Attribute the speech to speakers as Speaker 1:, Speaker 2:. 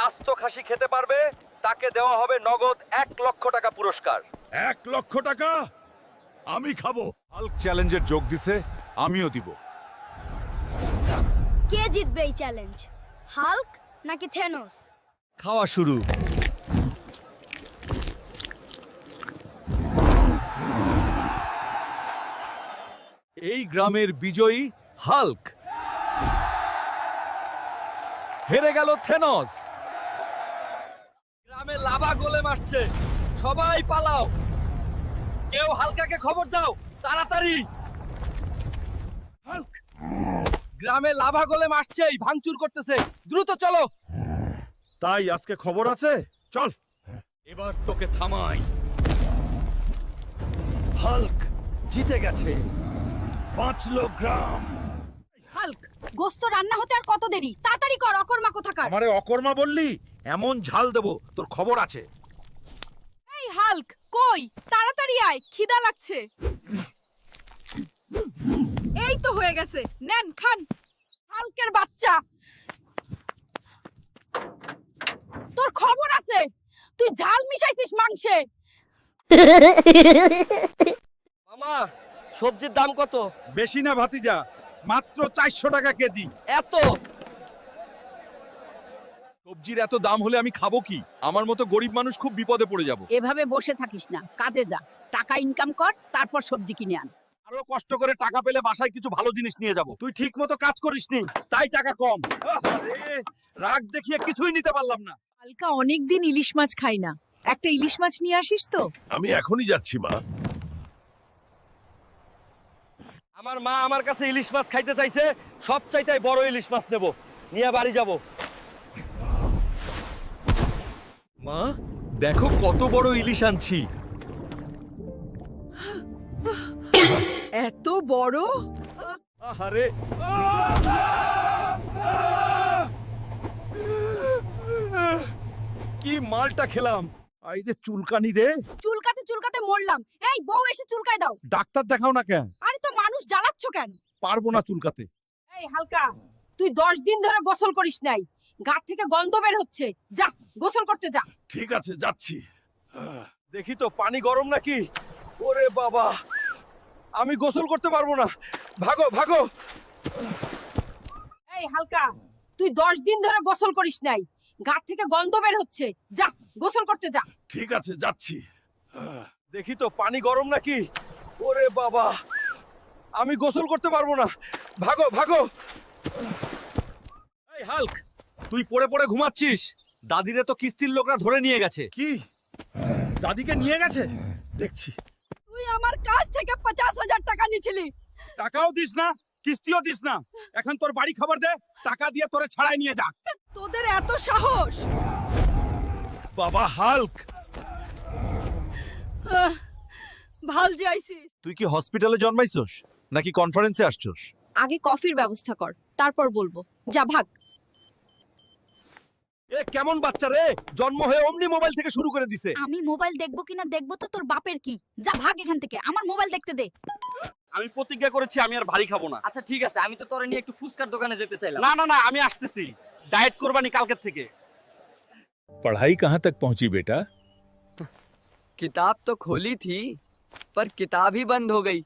Speaker 1: আস্ত খাসি খেতে পারবে তাকে দেওয়া হবে নগদ 1 লক্ষ টাকা পুরস্কার।
Speaker 2: 1 লক্ষ টাকা আমি খাবো। হাল্ক চ্যালেঞ্জের যোগ দিছে, আমিও দিব।
Speaker 3: কে জিতবে এই চ্যালেঞ্জ, হাল্ক নাকি থেনোস?
Speaker 1: খাওয়া শুরু। এই গ্রামের বিজয়ী হাল্ক, হেরে গেল থেনোস। গ্রামে লাভা গোলেম আসছে, সবাই পালাও। কেউ হালকাকে খবর দাও, তাড়াতাড়ি। হাল্ক, গ্রামে লাভা গোলেম আসছেই, ভাঙচুর করতেছে, দ্রুত চলো।
Speaker 2: তাই আজকে খবর আছে, চল।
Speaker 1: এবার তোকে থামাই।
Speaker 2: হাল্ক জিতে গেছে, বাঁচলো গ্রাম।
Speaker 3: হাল্ক, গোস্ত রান্না হতে আর কত দেরি? তাড়াতাড়ি কর, অকর্মা কোথাকার।
Speaker 2: আমারে অকর্মা বললি? এমন ঝাল দেবো তোর খবর আছে।
Speaker 3: এই হাল্ক, কই? তাড়াতাড়ি আয়, খিদা লাগছে। এই তো হয়ে গেছে, নেন খান। হাল্কের বাচ্চা, তোর খবর আছে, তুই ঝাল মিশাইছিস মাংসে।
Speaker 1: মামা, সবজির দাম কত?
Speaker 2: বেশি না ভাতিজা, মাত্র 400 টাকা কেজি।
Speaker 1: এত সবজির এত দাম হলে আমি খাবো কি? আমার মতো গরিব মানুষ খুব বিপদে পড়ে যাব।
Speaker 4: এভাবে বসে থাকিস না, কাজে যা, টাকা ইনকাম কর, তারপর সবজি কিনে আন।
Speaker 1: আরো কষ্ট করে টাকা পেলে বাসায় কিছু ভালো জিনিস নিয়ে যাব। তুই ঠিক মতো কাজ করিসনি, তাই টাকা কম। আরে, রাগ দেখিয়ে কিছুই নিতে পারলাম না।
Speaker 4: হালকা অনেকদিন ইলিশ মাছ খাই না, একটা ইলিশ মাছ নিয়ে আসিস তো।
Speaker 2: আমি এখনই যাচ্ছি মা।
Speaker 1: আমার মা আমার কাছে ইলিশ মাছ খাইতে চাইছে, সব চাইতে বড় ইলিশ মাছ নেব, নিয়ে বাড়ি যাব। মা, দেখো কত বড় ইলিশ আনছি।
Speaker 4: এত বড়?
Speaker 1: আরে, কি মালটা খেলাম। আইরে চুলকানি রে।
Speaker 3: চুলকাতে চুলকাতে মরলাম। এই বউ এসে চুলকায় দাও।
Speaker 2: ডাক্তার দেখাও না কেন?
Speaker 3: আরে তো মানুষ জ্বালাচ্ছ কেন?
Speaker 2: পারবো না চুলকাতে।
Speaker 4: এই হালকা, তুই 10 দিন ধরে গোসল করিস নাই, গা থেকে গন্ধ বের হচ্ছে, যা গোসল করতে যা।
Speaker 2: ঠিক আছে, যাচ্ছি।
Speaker 1: দেখি তো পানি গরম নাকি। ওরে বাবা, আমি গোসল করতে পারবো না, ভাগো ভাগো।
Speaker 4: এই হালকা, তুই 10 দিন ধরে গোসল করিস নাই, গা থেকে গন্ধ বের হচ্ছে, যা গোসল করতে যা।
Speaker 2: ঠিক আছে, যাচ্ছি।
Speaker 1: দেখি তো পানি গরম নাকি। ওরে বাবা, আমি গোসল করতে পারবো না, ভাগো ভাগো। এই হাল্ক, তুই পড়ে পড়ে ঘুমাচ্ছিস। দাদিরে তো কিস্তির লোকরা ধরে নিয়ে গেছে।
Speaker 2: কি? দাদিকে নিয়ে গেছে? দেখছি।
Speaker 3: তুই আমার কাছ থেকে 50,000 টাকা নিছিলি।
Speaker 2: টাকাও দিস না, কিস্তিও দিস না। এখন তোর বাড়ি খবর দে, টাকা দিয়ে তোরে ছাড়াই নিয়ে যা।
Speaker 3: তোদের এত সাহস!
Speaker 2: বাবা হাল্ক,
Speaker 3: ভাল যে আইছিস।
Speaker 1: তুই কি হসপিটালে জন্মাইছস নাকি কনফারেন্সে আসছস?
Speaker 3: আগে কফির ব্যবস্থা কর, তারপর বলবো। যা ভাগ।
Speaker 1: এ কেমন বাচ্চা রে, জন্ম হয়ে অমনি মোবাইল থেকে শুরু করে দিছে।
Speaker 3: আমি মোবাইল দেখবো কিনা দেখবো তো তোর বাপের কি। যা ভাগ এখান থেকে, আমার মোবাইল দেখতে দে।
Speaker 1: আমি প্রতিজ্ঞা করেছি আমি আর ভারী খাবো না।
Speaker 5: আচ্ছা ঠিক আছে, আমি তো তোরে নিয়ে একটু ফুচকার দোকানে যেতে চাইলাম।
Speaker 1: না না না, আমি আসতেছি, ডায়েট করবানি কালকের থেকে।
Speaker 6: पढ़ाई कहाँ तक पहुंची बेटा?
Speaker 5: किताब तो खोली थी पर किताब ही बंद हो गई।